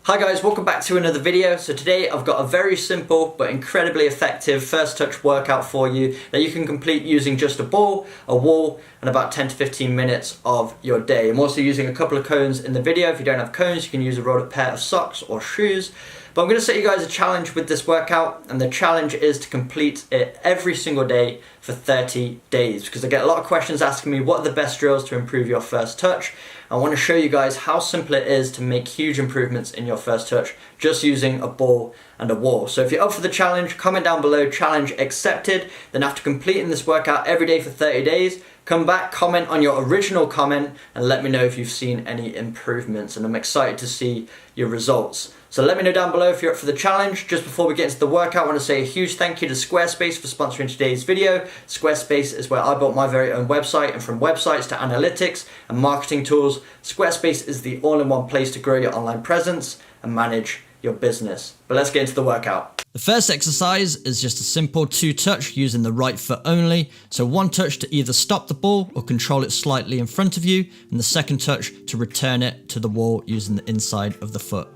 Hi guys, welcome back to another video. So today I've got a very simple but incredibly effective first touch workout for you that you can complete using just a ball, a wall, and about 10 to 15 minutes of your day. I'm also using a couple of cones in the video. If you don't have cones, you can use a rolled up pair of socks or shoes. But I'm going to set you guys a challenge with this workout, and the challenge is to complete it every single day for 30 days because I get a lot of questions asking me what are the best drills to improve your first touch. I want to show you guys how simple it is to make huge improvements in your first touch just using a ball and a wall. So if you're up for the challenge, comment down below, challenge accepted. Then after completing this workout every day for 30 days, come back, comment on your original comment and let me know if you've seen any improvements, and I'm excited to see your results. So let me know down below if you're up for the challenge. Just before we get into the workout, I want to say a huge thank you to Squarespace for sponsoring today's video. Squarespace is where I built my very own website, and from websites to analytics and marketing tools, Squarespace is the all-in-one place to grow your online presence and manage your business. But let's get into the workout. The first exercise is just a simple 2-touch using the right foot only. So 1 touch to either stop the ball or control it slightly in front of you, and the second touch to return it to the wall using the inside of the foot.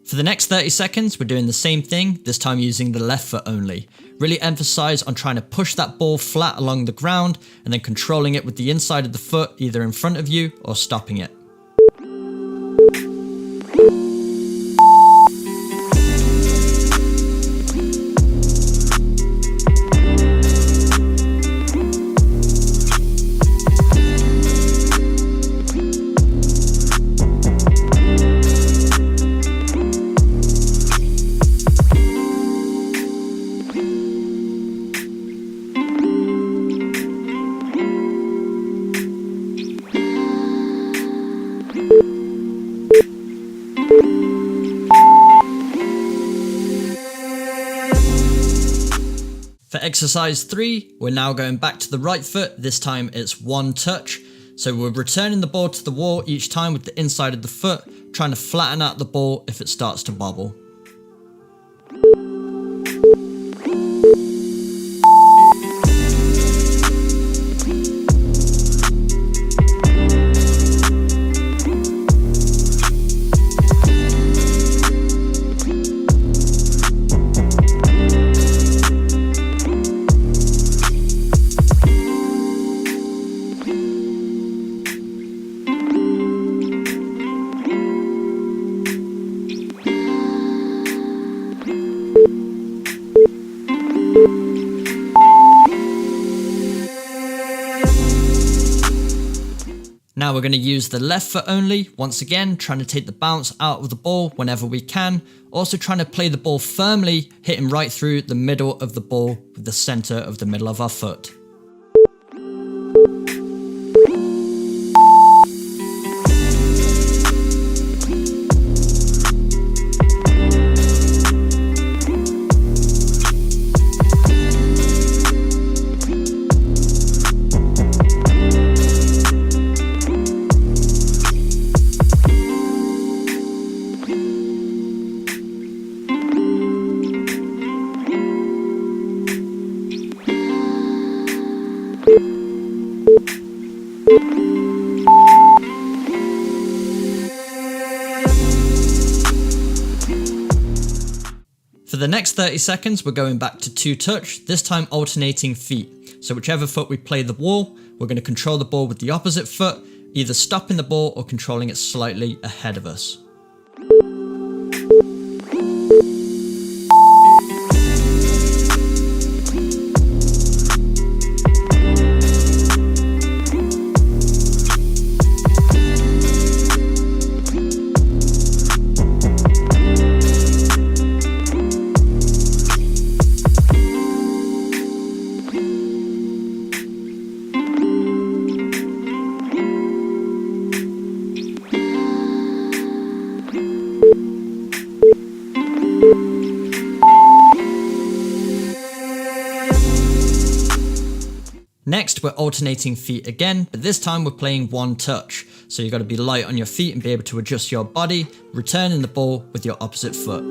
For the next 30 seconds, we're doing the same thing, this time using the left foot only. Really emphasize on trying to push that ball flat along the ground and then controlling it with the inside of the foot, either in front of you or stopping it. For exercise 3, we're now going back to the right foot. This time it's 1 touch. So we're returning the ball to the wall each time with the inside of the foot, trying to flatten out the ball if it starts to wobble. Now we're going to use the left foot only, once again trying to take the bounce out of the ball whenever we can, also trying to play the ball firmly, hitting right through the middle of the ball with the center of the middle of our foot. For the next 30 seconds, we're going back to 2-touch, this time alternating feet. So whichever foot we play the wall, we're going to control the ball with the opposite foot, either stopping the ball or controlling it slightly ahead of us. Next, we're alternating feet again, but this time we're playing one touch. So you've got to be light on your feet and be able to adjust your body, returning the ball with your opposite foot.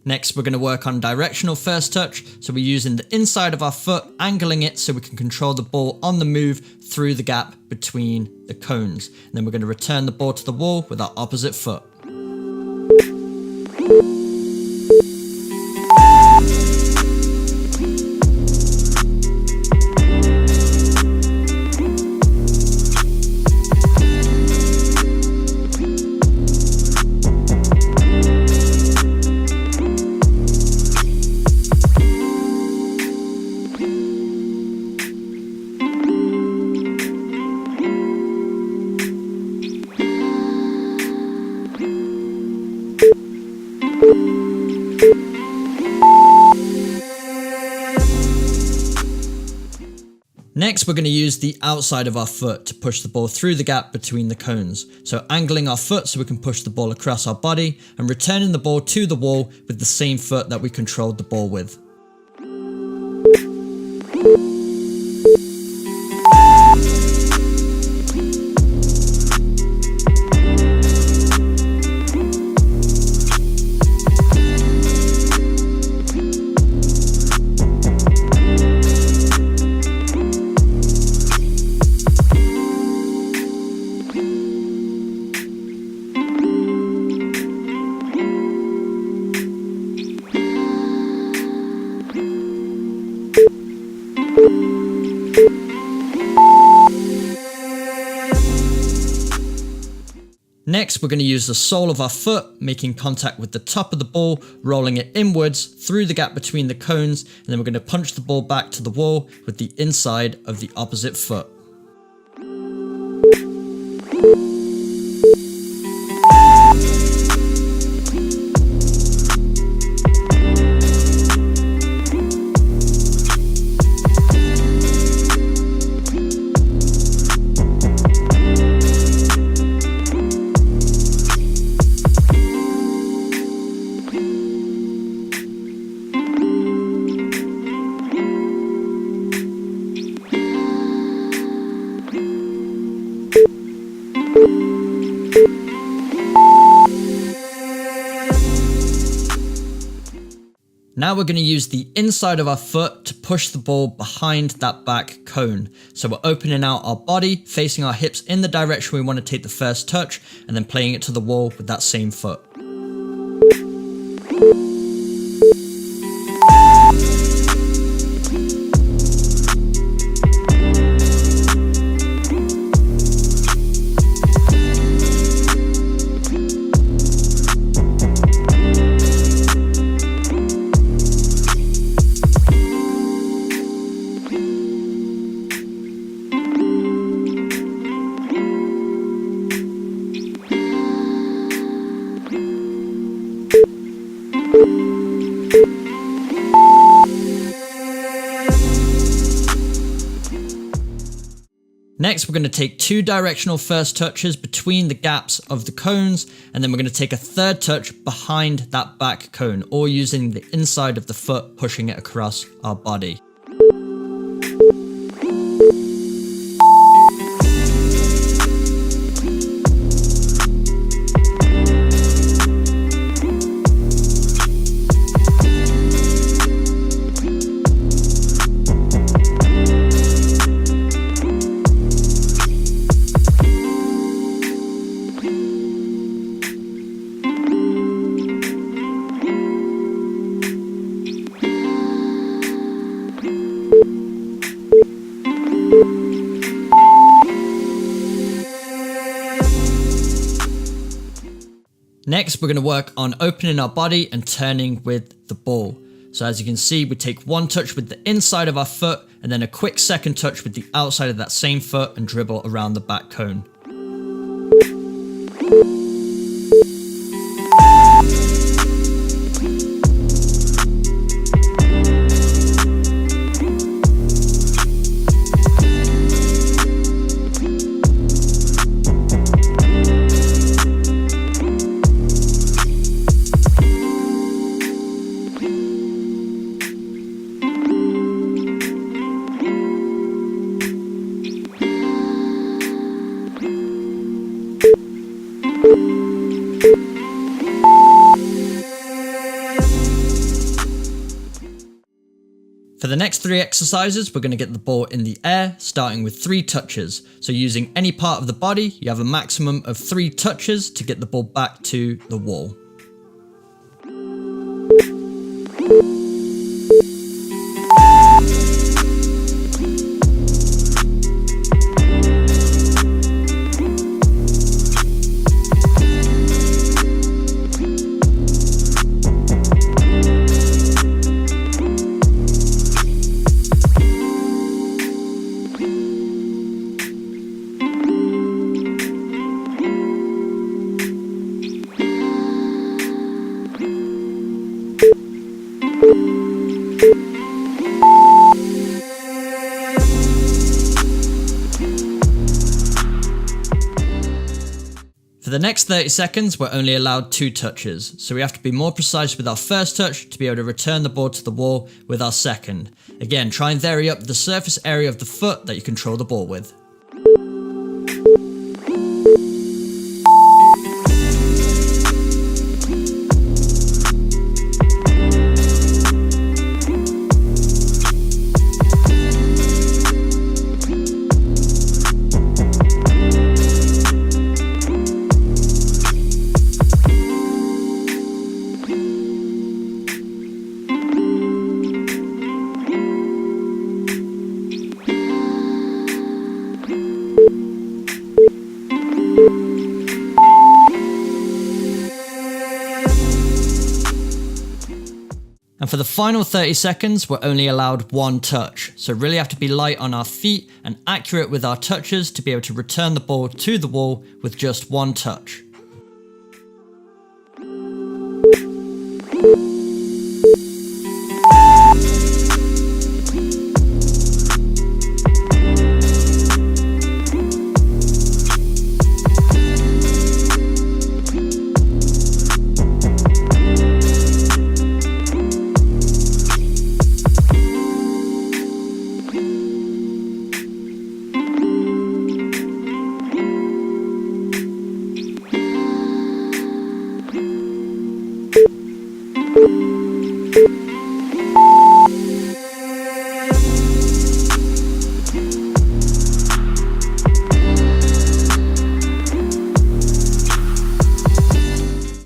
Next, we're going to work on directional first touch. So we're using the inside of our foot, angling it so we can control the ball on the move through the gap between the cones. And then we're going to return the ball to the wall with our opposite foot. Next, we're going to use the outside of our foot to push the ball through the gap between the cones. So angling our foot so we can push the ball across our body and returning the ball to the wall with the same foot that we controlled the ball with. Next, we're going to use the sole of our foot, making contact with the top of the ball, rolling it inwards through the gap between the cones, and then we're going to punch the ball back to the wall with the inside of the opposite foot. Now we're going to use the inside of our foot to push the ball behind that back cone. So we're opening out our body, facing our hips in the direction we want to take the first touch, and then playing it to the wall with that same foot. Next, we're going to take two directional first touches between the gaps of the cones, and then we're going to take a third touch behind that back cone, all using the inside of the foot, pushing it across our body. Next, we're going to work on opening our body and turning with the ball. So as you can see, we take one touch with the inside of our foot and then a quick second touch with the outside of that same foot and dribble around the back cone. For the next 3 exercises, we're going to get the ball in the air, starting with 3 touches. So using any part of the body, you have a maximum of 3 touches to get the ball back to the wall. For the next 30 seconds, we're only allowed 2 touches, so we have to be more precise with our first touch to be able to return the ball to the wall with our second. Again, try and vary up the surface area of the foot that you control the ball with. And for the final 30 seconds, we're only allowed 1 touch. So really have to be light on our feet and accurate with our touches to be able to return the ball to the wall with just 1 touch.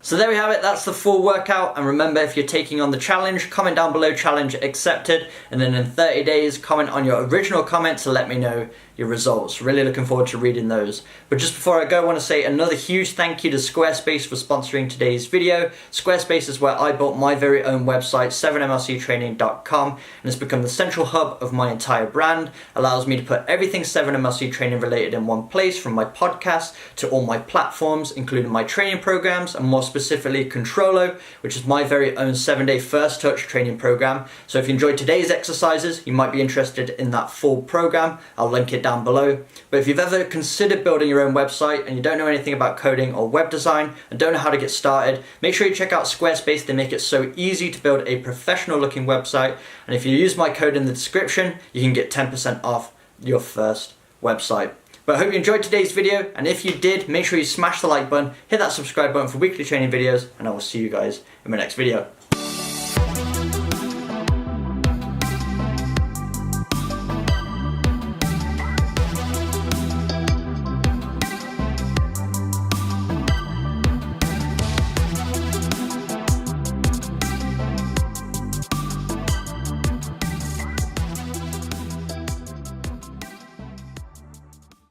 So there we have it, that's the full workout, and remember, if you're taking on the challenge, comment down below challenge accepted, and then in 30 days comment on your original comment to let me know your results. Really looking forward to reading those. But just before I go, I want to say another huge thank you to Squarespace for sponsoring today's video. Squarespace is where I built my very own website, 7mlctraining.com, and it's become the central hub of my entire brand. Allows me to put everything 7mlc training related in one place, from my podcast to all my platforms, including my training programs, and more specifically Controlo, which is my very own 7-day first touch training program. So if you enjoyed today's exercises, you might be interested in that full program. I'll link it down below. But if you've ever considered building your own website and you don't know anything about coding or web design and don't know how to get started, make sure you check out Squarespace. They make it so easy to build a professional looking website, and if you use my code in the description, you can get 10% off your first website. But I hope you enjoyed today's video, and if you did, make sure you smash the like button, hit that subscribe button for weekly training videos, and I will see you guys in my next video.